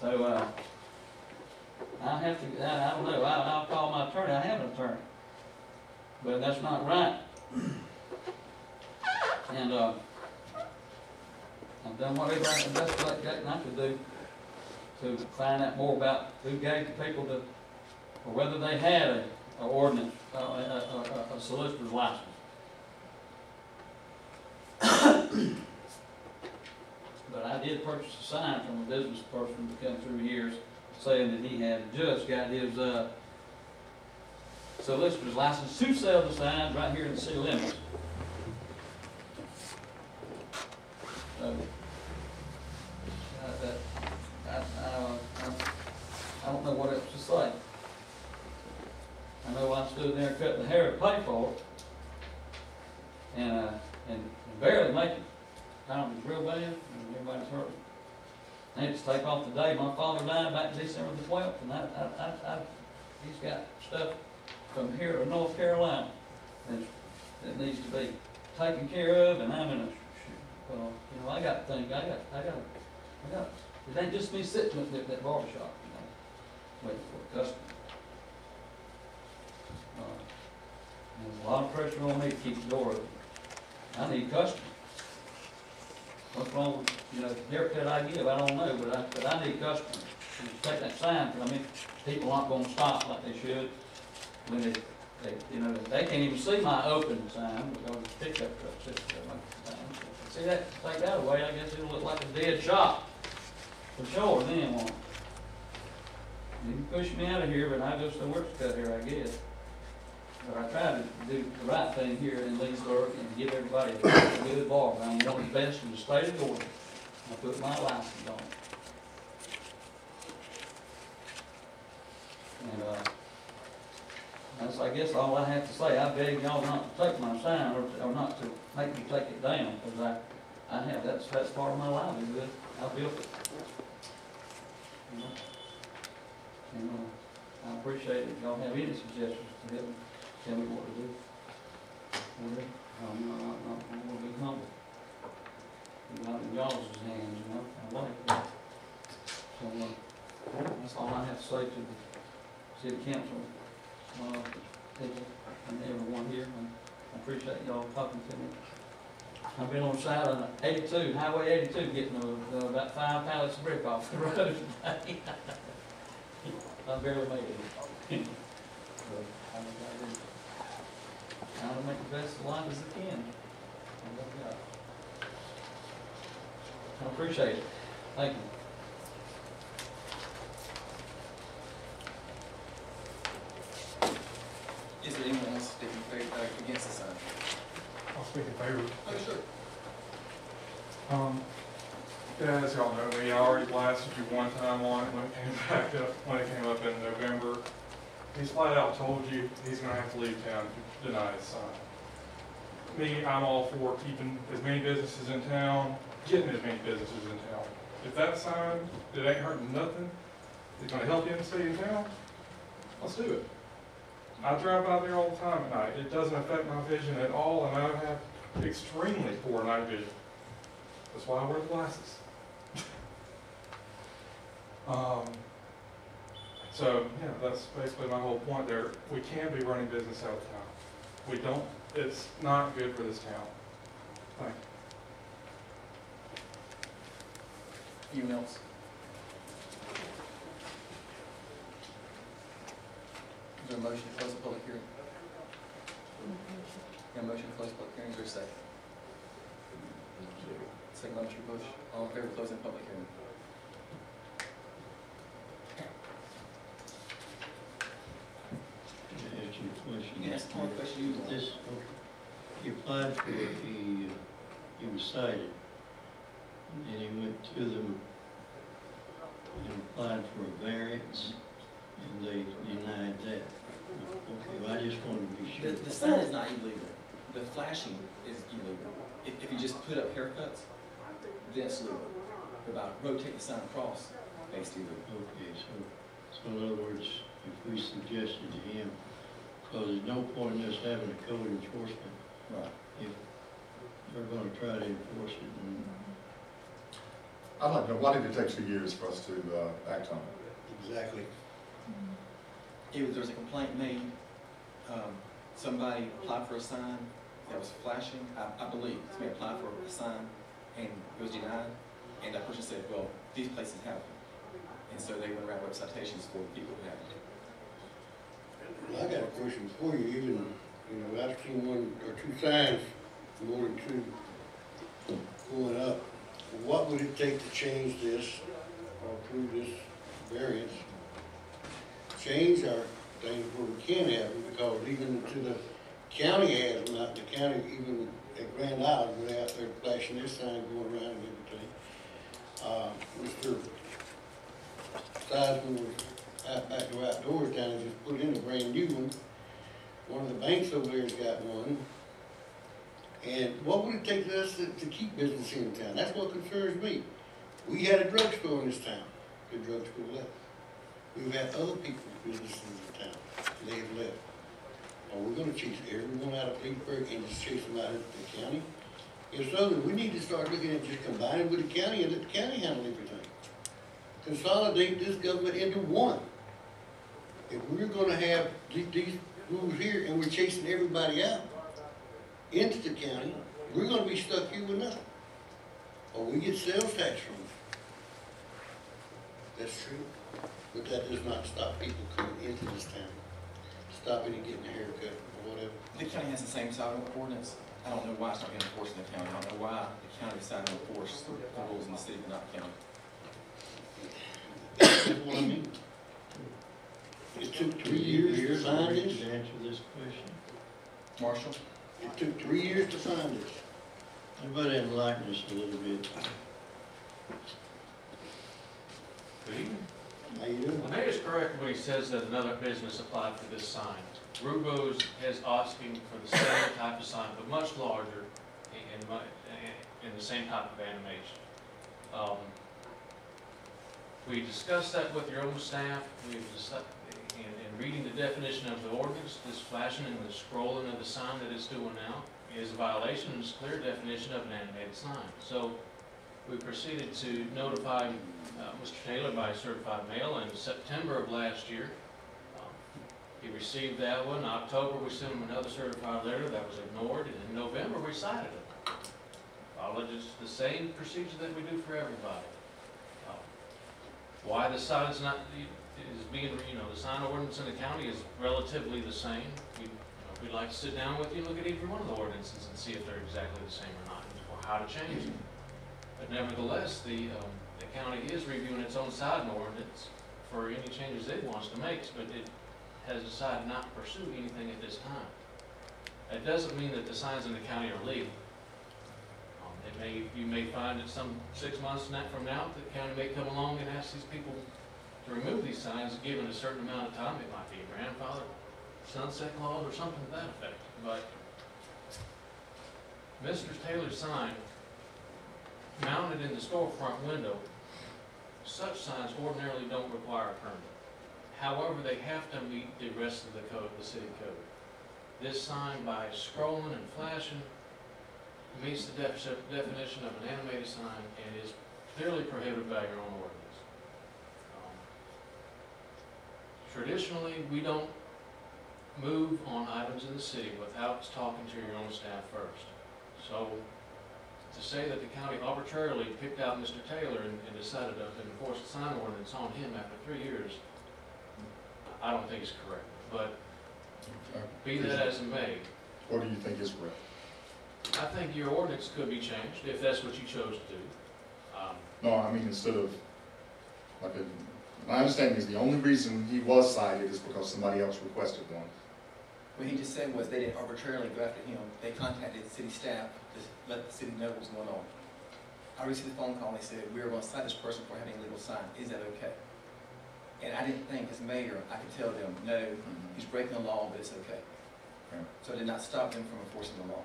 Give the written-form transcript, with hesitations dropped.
So, I have to, I don't know, I'll call my attorney, I have an attorney. But that's not right. And, I've done whatever I could do to find out more about who gave the people the, or whether they had a ordinance, a solicitor's license. But I did purchase a sign from a business person to come through years saying that he had just got his solicitor's license to sell the signs right here in the city limits. So, I don't know what else to say. I know I stood there cutting the hair to pay for it, and barely make it. Time was real bad, and everybody's hurt. I had to take off the day my father died back December the 12th, and he's got stuff from here to North Carolina that needs to be taken care of, and I'm in a, well, you know, I got things, I got, it ain't just me sitting at that barber shop, you know, waiting for a customer. There's a lot of pressure on me to keep the door open. I need customers. What's wrong with, you know, the haircut I give, I don't know, but I need customers. And to take that sign, because I mean, people aren't gonna stop like they should when they you know, they can't even see my open sign because the pickup truck sits there like the sign. See that, take that away, I guess it'll look like a dead shop. For sure, then won't. You can push me out of here, but I just the work's cut here, I guess. But I try to do the right thing here in Leesburg and give everybody a good barber. I'm one of the best in the state of Georgia. I put my license on it. And that's, I guess, all I have to say. I beg y'all not to take my sign or not to make me take it down, because I have, that's part of my livelihood. I built it. You know? And I appreciate it. If y'all have any suggestions to help me, tell me what to do. I'm going to be humble. Not in y'all's hands, you know. I like that. So that's all I have to say to the city council people and everyone here. And I appreciate y'all talking to me. I've been on the side of 82, Highway 82, getting about 5 pallets of brick off the road today. I barely made it. Trying to make the best of life as I can. I appreciate it. Thank you. Is there anyone else speaking against the sign? I'll speak in favor. Oh, sure. Yeah, as y'all know me, I already blasted you one time on it when it came back up, when it came up in November. He's flat out told you he's going to have to leave town to deny his sign. Me, I'm all for keeping as many businesses in town, getting as many businesses in town. If that sign, it ain't hurting nothing, it's going to help him stay in town, let's do it. I drive by there all the time at night. It doesn't affect my vision at all, and I have extremely poor night vision. That's why I wear the glasses. So, yeah, that's basically my whole point there. We can be running business out of town. We don't, it's not good for this town. Thank you. Anyone else? Is there a motion to close the public hearing? Got a motion to close the public hearing, is there a second? Second by Mr. Bush. All in favor of closing the public hearing? Question. You can ask more questions you want. This, he applied for it, he was cited, and he went to them and applied for a variance, and they denied that. Okay, well, I just wanted to be sure. The sign is not illegal. The flashing is illegal. If you just put up haircuts, then it's legal. But about rotate the sign across, it's illegal. Okay, so in other words, if we suggested to him, because there's no point in us having a code enforcement. Right. If they're going to try to enforce it, and I'd like to know, why did it take 2 years for us to act on it? Exactly. There was a complaint made, somebody applied for a sign that was flashing, I believe, somebody applied for a sign and it was denied, and that person said, well, these places have them. And so they went around with citations for the people who have them. Well, I got a question for you. Even, I've seen 1 or 2 signs, more than 2, going up. What would it take to change this or approve this variance? Change our things where we can have them, because even to the county has them out, the county, even at Grand Island, we're out there flashing this sign going around and everything. Mr. Seisman was out back to Outdoors down and just put in a brand new one. One of the banks over there's got one. And what would it take us to keep business in town? That's what concerns me. We had a drugstore in this town. The drugstore left. We've had other people's businesses in town. They have left. Are we gonna chase everyone out of Leesburg and just chase them out of the county? If so, then we need to start looking at just combining with the county and let the county handle everything. Consolidate this government into one. If we're gonna have these rules here and we're chasing everybody out into the county, we're gonna be stuck here with nothing. Or we get sales tax from it. That's true. But that does not stop people coming into this town, stopping and getting a haircut or whatever. The county has the same sidewalk ordinance. I don't know why it's not being enforced in the county. I don't know why the county decided to enforce the rules in the city but not the county. That's what I mean. It took 3 years to sign To this. answer this question. Marshall? It took 3 years to sign this. How about enlighten us a little bit? Good evening. How you doing? The mayor's correct when he says that another business applied for this sign. Rubo's is asking for the same type of sign, but much larger in the same type of animation. We discussed that with your own staff. We've discussed, in reading the definition of the ordinance, this flashing and the scrolling of the sign that it's doing now is a violation, and it's a clear definition of an animated sign. So we proceeded to notify Mr. Taylor by certified mail in September of last year. He received that one. In October, we sent him another certified letter that was ignored, and in November, we cited it. Followed just the same procedure that we do for everybody. Why the sign's not, is being, the sign ordinance in the county is relatively the same. We'd like to sit down with you and look at every one of the ordinances and see if they're exactly the same or not, or how to change them. But nevertheless, the county is reviewing its own sign ordinance for any changes it wants to make, but it has decided not to pursue anything at this time. That doesn't mean that the signs in the county are legal. You may find that some 6 months from now, the county may come along and ask these people to remove these signs, given a certain amount of time. It might be a grandfather, sunset clause, or something to that effect. But Mr. Taylor's sign, mounted in the storefront window, such signs ordinarily don't require a permit. However, they have to meet the rest of the code, the city code. This sign, by scrolling and flashing, meets the definition of an animated sign and is clearly prohibited by your own ordinance. Traditionally, we don't move on items in the city without talking to your own staff first. So to say that the county arbitrarily picked out Mr. Taylor and decided to enforce the sign ordinance on him after 3 years, I don't think is correct. But be that as it may. What do you think is correct? I think your ordinance could be changed if that's what you chose to do. No, I mean, instead of, my understanding is the only reason he was cited is because somebody else requested one. What he just said was they didn't arbitrarily go after him. They contacted the city staff to let the city know what was going on. I received a phone call and they said, we are going to cite this person for having a legal sign. Is that okay? And I didn't think, as mayor, I could tell them, no, he's breaking the law, but it's okay. Okay. So it did not stop them from enforcing the law.